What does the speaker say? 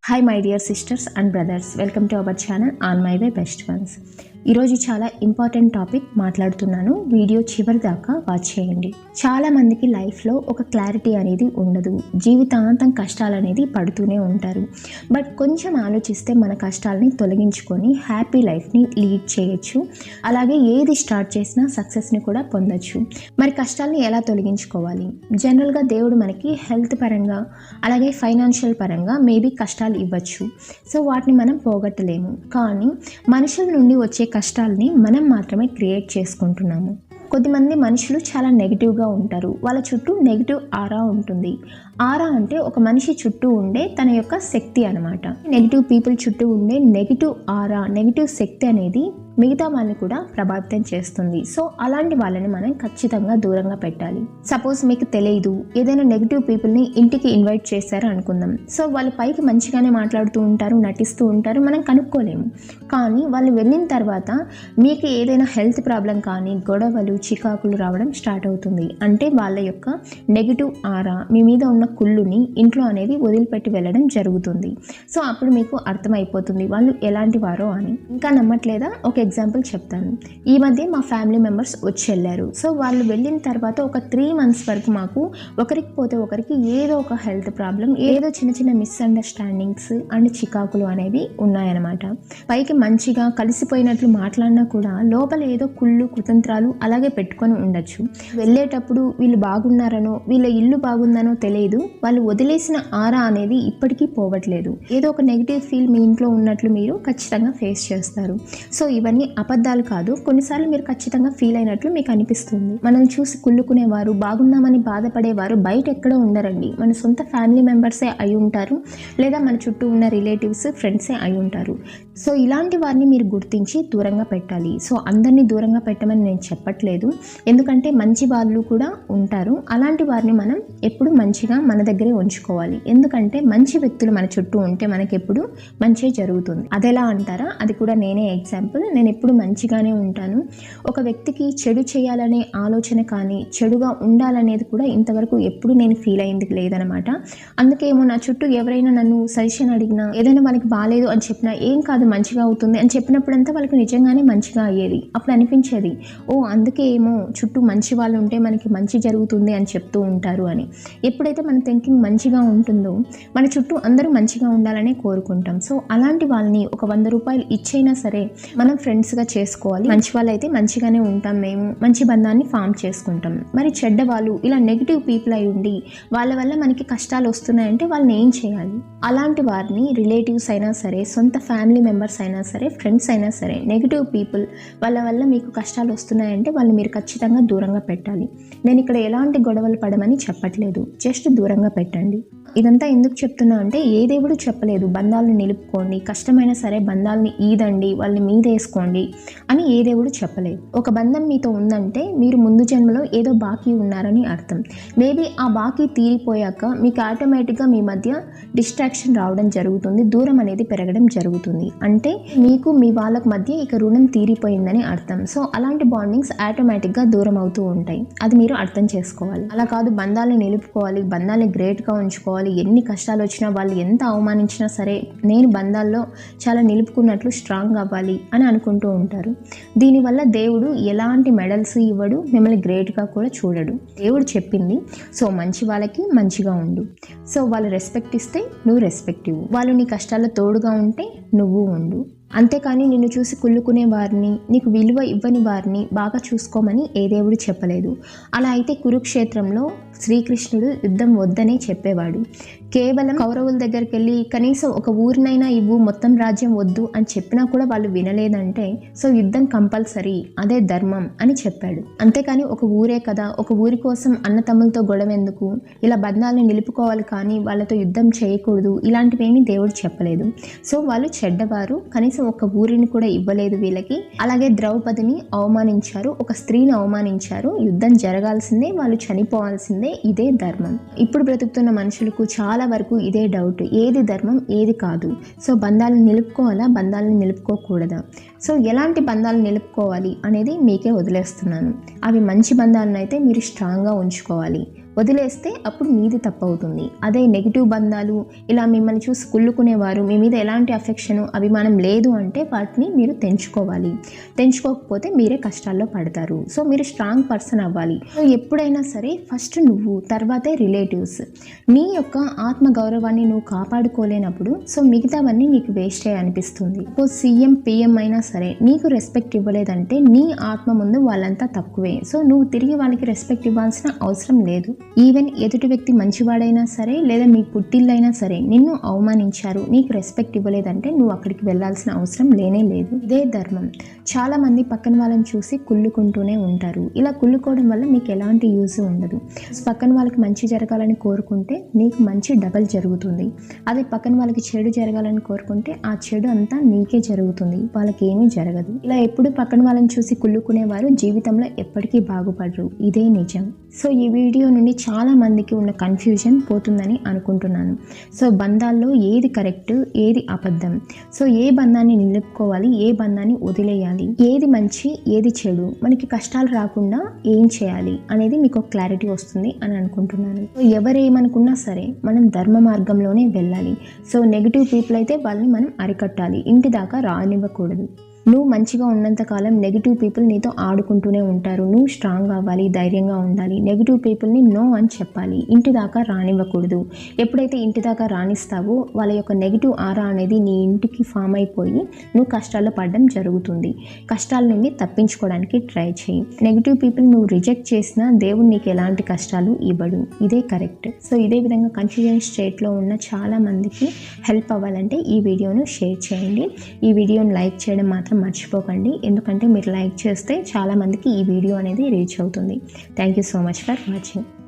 Hi my dear sisters and brothers, welcome to our channel on my way best once. ఈరోజు చాలా important topic మాట్లాడుతున్నాను. Video చివరి దాకా watch చేయండి. చాలా మందికి లైఫ్లో ఒక క్లారిటీ అనేది ఉండదు. జీవితాంతం కష్టాలు అనేది పడుతూనే ఉంటారు. బట్ కొంచెం ఆలోచిస్తే మన కష్టాలని తొలగించుకొని హ్యాపీ లైఫ్ని లీడ్ చేయొచ్చు. అలాగే ఏది స్టార్ట్ చేసినా సక్సెస్ని కూడా పొందొచ్చు. మరి కష్టాలని ఎలా తొలగించుకోవాలి? జనరల్గా దేవుడు మనకి హెల్త్ పరంగా అలాగే ఫైనాన్షియల్ పరంగా మేబీ కష్టాలు ఇవ్వచ్చు. సో వాటిని మనం పోగొట్టలేము. కానీ మనుషుల నుండి వచ్చే కష్టాలని మనం మాత్రమే క్రియేట్ చేసుకుంటున్నాము. కొద్దిమంది మనుషులు చాలా నెగిటివ్గా ఉంటారు. వాళ్ళ చుట్టూ నెగిటివ్ ఆరా ఉంటుంది. ఆరా అంటే ఒక మనిషి చుట్టూ ఉండే తన యొక్క శక్తి అనమాట. నెగిటివ్ పీపుల్ చుట్టూ ఉండే నెగిటివ్ ఆరా, నెగిటివ్ శక్తి అనేది మిగతా వాళ్ళని కూడా ప్రభావితం చేస్తుంది. సో అలాంటి వాళ్ళని మనం ఖచ్చితంగా దూరంగా పెట్టాలి. సపోజ్ మీకు తెలియదు, ఏదైనా నెగిటివ్ పీపుల్ని ఇంటికి ఇన్వైట్ చేశారు అనుకుందాం. సో వాళ్ళు పైకి మంచిగానే మాట్లాడుతూ ఉంటారు, నటిస్తూ ఉంటారు, మనం కనుక్కోలేము. కానీ వాళ్ళు వెళ్ళిన తర్వాత మీకు ఏదైనా హెల్త్ ప్రాబ్లం కానీ గొడవలు చికాకులు రావడం స్టార్ట్ అవుతుంది. అంటే వాళ్ళ యొక్క నెగిటివ్ ఆరా, మీ మీద ఉన్న కుళ్ళుని ఇంట్లో అనేది వదిలిపెట్టి వెళ్ళడం జరుగుతుంది. సో అప్పుడు మీకు అర్థమైపోతుంది వాళ్ళు ఎలాంటి వారో అని. ఇంకా నమ్మట్లేదా? ఒక ఎగ్జాంపుల్ చెప్తాను. ఈ మధ్య మా ఫ్యామిలీ మెంబర్స్ వచ్చి వెళ్ళారు. సో వాళ్ళు వెళ్ళిన తర్వాత ఒక 3 months వరకు మాకు ఒకరికి పోతే ఒకరికి ఏదో ఒక హెల్త్ ప్రాబ్లం, ఏదో చిన్న చిన్న మిస్అండర్స్టాండింగ్స్ అండ్ చికాకులు అనేవి ఉన్నాయన్నమాట. పైకి మంచిగా కలిసిపోయినట్లు మాట్లాడినా కూడా లోపల ఏదో కుళ్ళు కుతంత్రాలు అలాగే పెట్టుకొని ఉండొచ్చు. వెళ్ళేటప్పుడు వీళ్ళు బాగున్నారనో వీళ్ళ ఇల్లు బాగుందనో తెలియదు. వాళ్ళు వదిలేసిన ఆరా అనేది ఇప్పటికీ పోవట్లేదు. ఏదో ఒక నెగిటివ్ ఫీల్ మీ ఇంట్లో ఉన్నట్లు మీరు ఖచ్చితంగా ఫేస్ చేస్తారు. సో ఇవన్నీ అబద్ధాలు కాదు. కొన్నిసార్లు మీరు ఖచ్చితంగా ఫీల్ అయినట్లు మీకు అనిపిస్తుంది. మనం చూసి కుళ్ళుకునేవారు, బాగున్నామని బాధపడేవారు బయట ఎక్కడో ఉండరండి. మన సొంత ఫ్యామిలీ మెంబర్సే అయి ఉంటారు, లేదా మన చుట్టూ ఉన్న రిలేటివ్స్, ఫ్రెండ్సే అయి ఉంటారు. సో ఇలాంటి వారిని మీరు గుర్తించి దూరంగా పెట్టాలి. సో అందరినీ దూరంగా పెట్టమని నేను చెప్పట్లేదు, ఎందుకంటే మంచి వాళ్ళు కూడా ఉంటారు. అలాంటి వారిని మనం ఎప్పుడు మంచిగా మన దగ్గరే ఉంచుకోవాలి. ఎందుకంటే మంచి వ్యక్తులు మన చుట్టూ ఉంటే మనకి ఎప్పుడు మంచి జరుగుతుంది. అదెలా అంటారా? అది కూడా నేనే ఎగ్జాంపుల్. నేను ఎప్పుడు మంచిగానే ఉంటాను. ఒక వ్యక్తికి చెడు చేయాలనే ఆలోచన కానీ చెడుగా ఉండాలనేది కూడా ఇంతవరకు ఎప్పుడు నేను ఫీల్ అయింది లేదనమాట. అందుకేమో నా చుట్టూ ఎవరైనా నన్ను సజెషన్ అడిగినా, ఏదైనా వాళ్ళకి బాగాలేదు అని చెప్పినా, ఏం కాదు మంచిగా అవుతుంది అని చెప్పినప్పుడంతా వాళ్ళకి నిజంగానే మంచిగా అయ్యేది. అప్పుడు అనిపించేది, ఓ అందుకే ఏమో చుట్టూ మంచి వాళ్ళు ఉంటే మనకి మంచి జరుగుతుంది అని చెప్తూ ఉంటారు అని. ఎప్పుడైతే మన థింకింగ్ మంచిగా ఉంటుందో మన చుట్టూ అందరూ మంచిగా ఉండాలనే కోరుకుంటాం. సో అలాంటి వాళ్ళని ఒక 100 రూపాయలు ఇచ్చైనా సరే మనం ఫ్రెండ్స్గా చేసుకోవాలి. మంచి వాళ్ళు అయితే మంచిగానే ఉంటాం, మేము మంచి బంధాన్ని ఫామ్ చేసుకుంటాం. మరి చెడ్డ వాళ్ళు ఇలా నెగిటివ్ పీపుల్ అయి ఉండి వాళ్ళ వల్ల మనకి కష్టాలు వస్తున్నాయంటే వాళ్ళని ఏం చేయాలి? అలాంటి వారిని రిలేటివ్స్ అయినా సరే, సొంత ఫ్యామిలీ మెంబర్స్ అయినా సరే, ఫ్రెండ్స్ అయినా సరే, నెగిటివ్ పీపుల్ వాళ్ళ వల్ల మీకు కష్టాలు వస్తున్నాయంటే వాళ్ళని మీరు ఖచ్చితంగా దూరంగా పెట్టాలి. నేను ఇక్కడ ఎలాంటి గొడవలు పడమని చెప్పట్లేదు, జస్ట్ దూరంగా పెట్టండి. ఇదంతా ఎందుకు చెప్తున్నా అంటే, ఏ దేవుడు చెప్పలేదు బంధాలను నిలుపుకోండి, కష్టమైనా సరే బంధాలని ఈదండి, వాళ్ళని మీదేసుకోండి అని ఏ దేవుడు చెప్పలేదు. ఒక బంధం మీతో ఉందంటే మీరు ముందు జన్మలో ఏదో బాకీ ఉన్నారని అర్థం. మేబీ ఆ బాకీ తీరిపోయాక మీకు ఆటోమేటిక్గా మీ మధ్య డిస్ట్రాక్షన్ రావడం జరుగుతుంది, దూరం అనేది పెరగడం జరుగుతుంది. అంటే మీకు మీ వాళ్ళకు మధ్య ఇక రుణం తీరిపోయిందని అర్థం. సో అలాంటి బాండింగ్స్ ఆటోమేటిక్గా దూరం అవుతూ ఉంటాయి. అది మీరు అర్థం చేసుకోవాలి. అలా కాదు, బంధాలను నిలుపుకోవాలి, బంధాలని గ్రేట్గా ఉంచుకోవాలి, ఎన్ని కష్టాలు వచ్చినా వాళ్ళు ఎంత అవమానించినా సరే నేను బంధాల్లో చాలా నిలుపుకున్నట్లు స్ట్రాంగ్ అవ్వాలి అని అనుకుంటూ ఉంటారు. దీనివల్ల దేవుడు ఎలాంటి మెడల్స్ ఇవ్వడు, మిమ్మల్ని గ్రేట్గా కూడా చూడడు. దేవుడు చెప్పింది, సో మంచి వాళ్ళకి మంచిగా ఉండు. సో వాళ్ళు రెస్పెక్ట్ ఇస్తే నువ్వు రెస్పెక్ట్ ఇవ్వు, వాళ్ళు నీ కష్టాల్లో తోడుగా ఉంటే నువ్వు ఉండు. అంతేకాని నిన్ను చూసి కుళ్ళుకునే వారిని, నీకు విలువ ఇవ్వని వారిని బాగా చూసుకోమని ఏ దేవుడు చెప్పలేదు. అలా అయితే కురుక్షేత్రంలో శ్రీకృష్ణుడు యుద్ధం వద్దనే చెప్పేవాడు. కేవలం కౌరవుల దగ్గరికి వెళ్ళి కనీసం ఒక ఊరినైనా ఇవ్వు, మొత్తం రాజ్యం వద్దు అని చెప్పినా కూడా వాళ్ళు వినలేదంటే సో యుద్ధం కంపల్సరీ, అదే ధర్మం అని చెప్పాడు. అంతేకాని ఒక ఊరే కదా, ఒక ఊరి కోసం అన్నతమ్ములతో గొడవ ఎందుకు, ఇలా బంధాలను నిలుపుకోవాలి కానీ వాళ్ళతో యుద్ధం చేయకూడదు, ఇలాంటివేమీ దేవుడు చెప్పలేదు. సో వాళ్ళు చెడ్డవారు, కనీసం ఒక ఊరిని కూడా ఇవ్వలేదు వీళ్ళకి. అలాగే ద్రౌపదిని అవమానించారు, ఒక స్త్రీని అవమానించారు. యుద్ధం జరగాల్సిందే, వాళ్ళు చనిపోవాల్సిందే, ఇదే ధర్మం. ఇప్పుడు బ్రతుకుతున్న మనుషులకు చాలా వరకు ఇదే డౌట్, ఏది ధర్మం ఏది కాదు. సో బంధాలను నిలుపుకోవాలా, బంధాలను నిలుపుకోకూడదా? సో ఎలాంటి బంధాలు నిలుపుకోవాలి అనేది మీకే వదిలేస్తున్నాను. అవి మంచి బంధాలను అయితే మీరు స్ట్రాంగ్గా ఉంచుకోవాలి. వదిలేస్తే అప్పుడు మీది తప్పు అవుతుంది. అదే నెగిటివ్ బంధాలు, ఇలా మిమ్మల్ని చూసి కుళ్ళుకునేవారు, మీ మీద ఎలాంటి అఫెక్షన్ అభిమానం లేదు అంటే వాటిని మీరు తెంచుకోవాలి. తెంచుకోకపోతే మీరే కష్టాల్లో పడతారు. సో మీరు స్ట్రాంగ్ పర్సన్ అవ్వాలి. సో ఎప్పుడైనా సరే ఫస్ట్ నువ్వు, తర్వాతే రిలేటివ్స్. నీ యొక్క ఆత్మ గౌరవాన్ని నువ్వు కాపాడుకోలేనప్పుడు సో మిగతావన్నీ నీకు వేస్టే అనిపిస్తుంది. సీఎం పిఎం అయినా సరే నీకు రెస్పెక్ట్ ఇవ్వలేదంటే నీ ఆత్మ ముందు వాళ్ళంతా తక్కువే. సో నువ్వు తిరిగి వాళ్ళకి రెస్పెక్ట్ ఇవ్వాల్సిన అవసరం లేదు. ఈవెన్ ఎదుటి వ్యక్తి మంచివాడైనా సరే లేదా మీ పుట్టిల్లైనా సరే నిన్ను అవమానించారు, నీకు రెస్పెక్ట్ ఇవ్వలేదంటే నువ్వు అక్కడికి వెళ్ళాల్సిన అవసరం లేనే లేదు. ఇదే ధర్మం. చాలా మంది పక్కన వాళ్ళని చూసి కుళ్ళుకుంటూనే ఉంటారు. ఇలా కుళ్ళుకోవడం వల్ల మీకు ఎలాంటి యూజ్ ఉండదు. పక్కన వాళ్ళకి మంచి జరగాలని కోరుకుంటే నీకు మంచి డబల్ జరుగుతుంది. అదే పక్కన వాళ్ళకి చెడు జరగాలని కోరుకుంటే ఆ చెడు అంతా నీకే జరుగుతుంది, వాళ్ళకి ఏమీ జరగదు. ఇలా ఎప్పుడు పక్కన వాళ్ళని చూసి కుళ్ళుకునేవారు జీవితంలో ఎప్పటికీ బాగుపడరు. ఇదే నిజం. సో ఈ వీడియో నుండి చాలా మందికి ఉన్న కన్ఫ్యూజన్ పోతుందని అనుకుంటున్నాను. సో బంధాల్లో ఏది కరెక్ట్, ఏది అబద్ధం, సో ఏ బంధాన్ని నిలుపుకోవాలి, ఏ బంధాన్ని వదిలేయాలి, ఏది మంచి, ఏది చెడు, మనకి కష్టాలు రాకుండా ఏం చేయాలి అనేది మీకు ఒక క్లారిటీ వస్తుంది అని అనుకుంటున్నాను. సో ఎవరేమనుకున్నా సరే మనం ధర్మ మార్గంలోనే వెళ్ళాలి. సో నెగిటివ్ పీపుల్ అయితే వాళ్ళని మనం అరికట్టాలి, ఇంటి దాకా రానివ్వకూడదు. నువ్వు మంచిగా ఉన్నంతకాలం నెగిటివ్ పీపుల్ నీతో ఆడుకుంటూనే ఉంటారు. నువ్వు స్ట్రాంగ్ అవ్వాలి, ధైర్యంగా ఉండాలి. నెగిటివ్ పీపుల్ని నో అని చెప్పాలి, ఇంటి దాకా రానివ్వకూడదు. ఎప్పుడైతే ఇంటి దాకా రాణిస్తావో వాళ్ళ యొక్క నెగిటివ్ ఆరా అనేది నీ ఇంటికి ఫామ్ అయిపోయి నువ్వు కష్టాల్లో పడడం జరుగుతుంది. కష్టాల నుండి తప్పించుకోవడానికి ట్రై చేయి. నెగిటివ్ పీపుల్ నువ్వు రిజెక్ట్ చేసినా దేవుడు నీకు ఎలాంటి కష్టాలు ఇవ్వడు. ఇదే కరెక్ట్. సో ఇదే విధంగా కన్ఫ్యూజన్ స్టేట్లో ఉన్న చాలా మందికి హెల్ప్ అవ్వాలంటే ఈ వీడియోను షేర్ చేయండి. ఈ వీడియోను లైక్ చేయడం మాత్రం మర్చిపోకండి, ఎందుకంటే మీరు లైక్ చేస్తే చాలామందికి ఈ వీడియో అనేది రీచ్ అవుతుంది. Thank you so much for watching.